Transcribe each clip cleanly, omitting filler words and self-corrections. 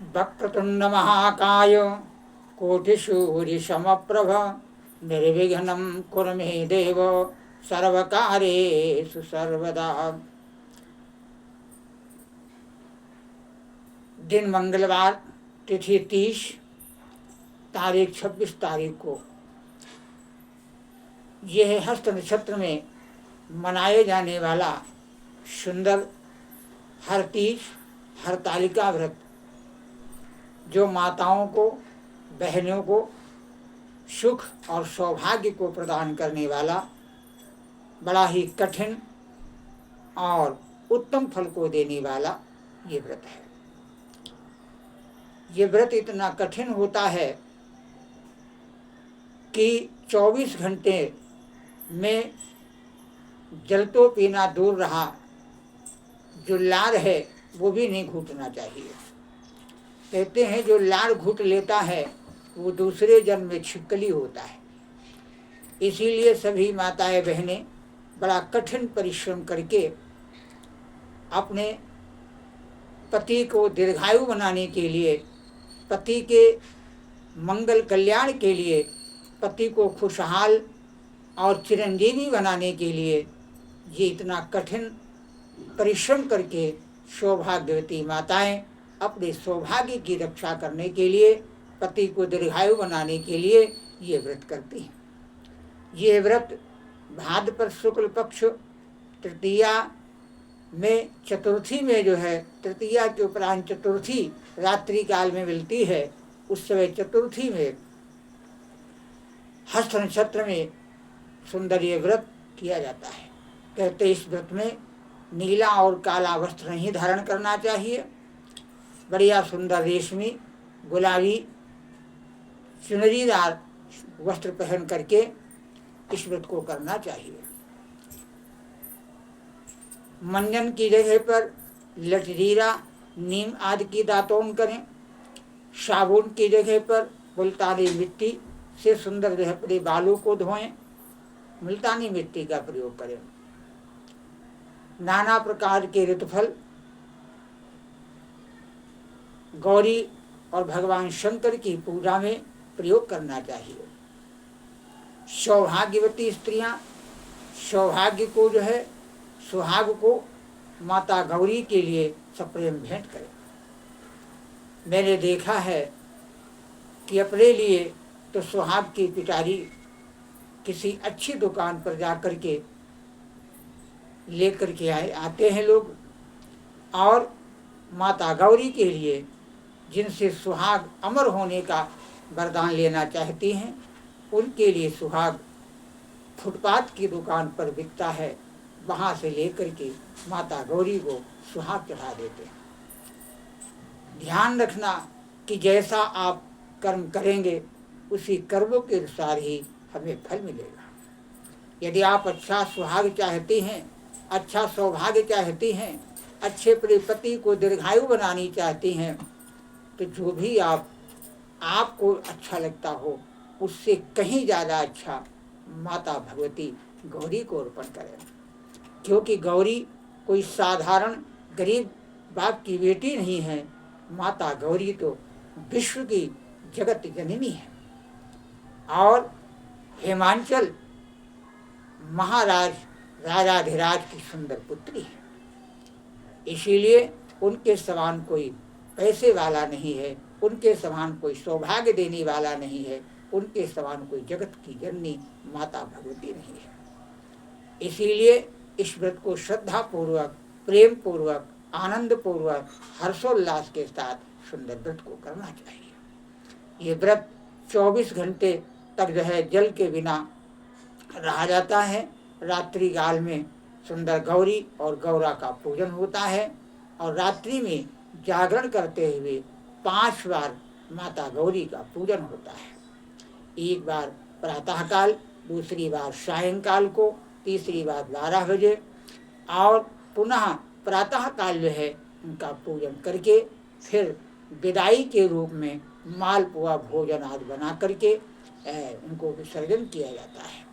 वक्रतुंड महाकाय कोटिसूर्य समप्रभ निर्विघ्नं कुरु मे देव सर्वकार्येषु सर्वदा। दिन मंगलवार, तिथि 30, तारीख 26 तारीख को यह हस्त नक्षत्र में मनाए जाने वाला सुंदर हरतीज हरतालिका व्रत, जो माताओं को, बहनों को सुख और सौभाग्य को प्रदान करने वाला बड़ा ही कठिन और उत्तम फल को देने वाला ये व्रत है। ये व्रत इतना कठिन होता है कि 24 घंटे में जल तो पीना दूर रहा, जो लार है वो भी नहीं घूटना चाहिए। कहते हैं जो लार घूट लेता है वो दूसरे जन्म में छिपकली होता है। इसीलिए सभी माताएं बहनें बड़ा कठिन परिश्रम करके अपने पति को दीर्घायु बनाने के लिए, पति के मंगल कल्याण के लिए, पति को खुशहाल और चिरंजीवी बनाने के लिए ये इतना कठिन परिश्रम करके सौभाग्यवती माताएं अपने सौभाग्य की रक्षा करने के लिए, पति को दीर्घायु बनाने के लिए ये व्रत करती हैं। ये व्रत भाद्रपद शुक्ल पक्ष तृतीया में, चतुर्थी में जो है, तृतीया के उपरांत चतुर्थी रात्रि काल में मिलती है, उस समय चतुर्थी में हस्त नक्षत्र में सुंदर ये व्रत किया जाता है। कहते इस व्रत में नीला और काला वस्त्र नहीं धारण करना चाहिए, बढ़िया सुंदर रेशमी गुलाबी चुनरीदार वस्त्र पहन करके इस व्रत को करना चाहिए। मंजन की जगह पर लटजीरा, नीम आदि की दातून करें। साबुन की जगह पर मुल्तानी मिट्टी से सुंदर जो है अपने बालों को धोएं, मुल्तानी मिट्टी का प्रयोग करें। नाना प्रकार के ऋतुफल गौरी और भगवान शंकर की पूजा में प्रयोग करना चाहिए। सौभाग्यवती स्त्रियां सौभाग्य को जो है, सुहाग को माता गौरी के लिए सप्रेम भेंट करें। मैंने देखा है कि अपने लिए तो सुहाग की पिटारी किसी अच्छी दुकान पर जा कर के लेकर के आते हैं लोग, और माता गौरी के लिए जिनसे सुहाग अमर होने का वरदान लेना चाहती हैं, उनके लिए सुहाग फुटपाथ की दुकान पर बिकता है, वहाँ से लेकर के माता गौरी को सुहाग चढ़ा देते हैं। ध्यान रखना कि जैसा आप कर्म करेंगे उसी कर्मों के अनुसार ही हमें फल मिलेगा। यदि आप अच्छा सुहाग चाहती हैं, अच्छा सौभाग्य चाहती हैं, अच्छे पति को दीर्घायु बनानी चाहती हैं, तो जो भी आपको अच्छा लगता हो उससे कहीं ज़्यादा अच्छा माता भगवती गौरी को अर्पण करें। क्योंकि गौरी कोई साधारण गरीब बाप की बेटी नहीं है, माता गौरी तो विश्व की जगत जननी है और हिमांचल महाराज राजाधिराज की सुंदर पुत्री है। इसीलिए उनके समान कोई पैसे वाला नहीं है, उनके समान कोई सौभाग्य देने वाला नहीं है, उनके समान कोई जगत की जननी माता भगवती नहीं है। इसीलिए इस व्रत को श्रद्धा पूर्वक, प्रेम पूर्वक, आनंद पूर्वक, हर्षोल्लास के साथ सुंदर व्रत को करना चाहिए। ये व्रत 24 घंटे तक जो है जल के बिना रहा जाता है। रात्रि काल में सुंदर गौरी और गौरा का पूजन होता है और रात्रि में जागरण करते हुए 5 बार माता गौरी का पूजन होता है। एक बार प्रातःकाल, दूसरी बार सायंकाल को, तीसरी बार 12 बजे, और पुनः प्रातःकाल जो है उनका पूजन करके फिर विदाई के रूप में मालपुआ भोजन आदि बना करके उनको विसर्जन किया जाता है।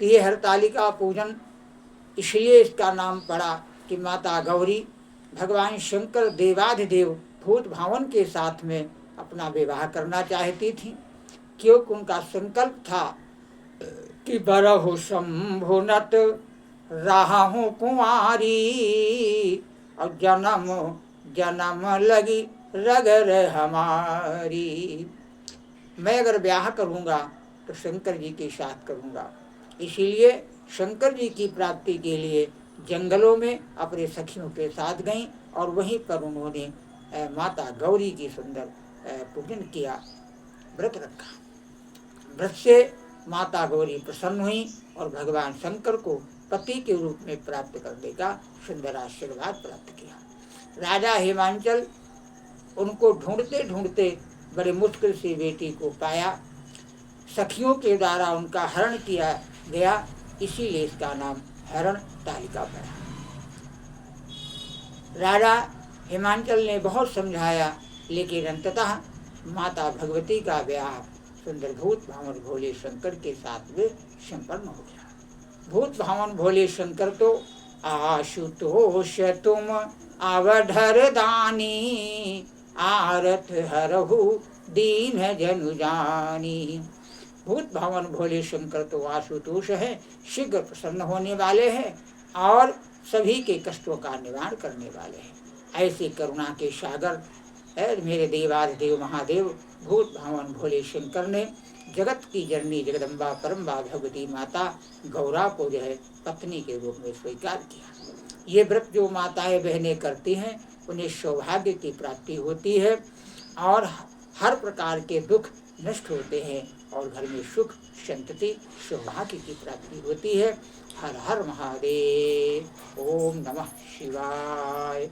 तो ये हरतालिका पूजन इसलिए इसका नाम पड़ा कि माता गौरी भगवान शंकर देवाधिदेव भूत भावन के साथ में अपना विवाह करना चाहती थी, क्योंकि उनका संकल्प था कि बरहु शंभुनत राहु कुंवारी, और जन्म जन्म लगी रगर हमारी। मैं अगर ब्याह करूँगा तो शंकर जी के साथ करूँगा। इसीलिए शंकर जी की प्राप्ति के लिए जंगलों में अपने सखियों के साथ गईं और वहीं पर उन्होंने माता गौरी की सुंदर पूजन किया, व्रत रखा। व्रत से माता गौरी प्रसन्न हुई और भगवान शंकर को पति के रूप में प्राप्त करने का सुंदर आशीर्वाद प्राप्त किया। राजा हिमांचल उनको ढूंढते ढूंढते बड़े मुश्किल से बेटी को पाया। सखियों के द्वारा उनका हरण किया गया, इसीलिए इसका नाम हरण तालिका पड़ा। राजा हिमांचल ने बहुत समझाया, लेकिन अंततः माता भगवती का ब्याह सुंदर भूत भावन भोले शंकर के साथ में संपन्न हो गया। भूत भावन भोले शंकर तो आशुतोष तुम अवधर दानी, आरत हरहु दीन जनु जानी। भूत भावन भोले शंकर तो आशुतोष है, शीघ्र प्रसन्न होने वाले हैं और सभी के कष्टों का निवारण करने वाले हैं। ऐसे करुणा के सागर मेरे देवाधिदेव महादेव भूत भावन भोले शंकर ने जगत की जननी जगदम्बा परम्बा भगवती माता गौरा को जो है पत्नी के रूप में स्वीकार किया। ये व्रत जो माताएं बहनें करती हैं उन्हें सौभाग्य की प्राप्ति होती है और हर प्रकार के दुख नष्ट होते हैं और घर में सुख शांति सौभाग्य की प्राप्ति होती है। हर हर महादेव। ओम नमः शिवाय।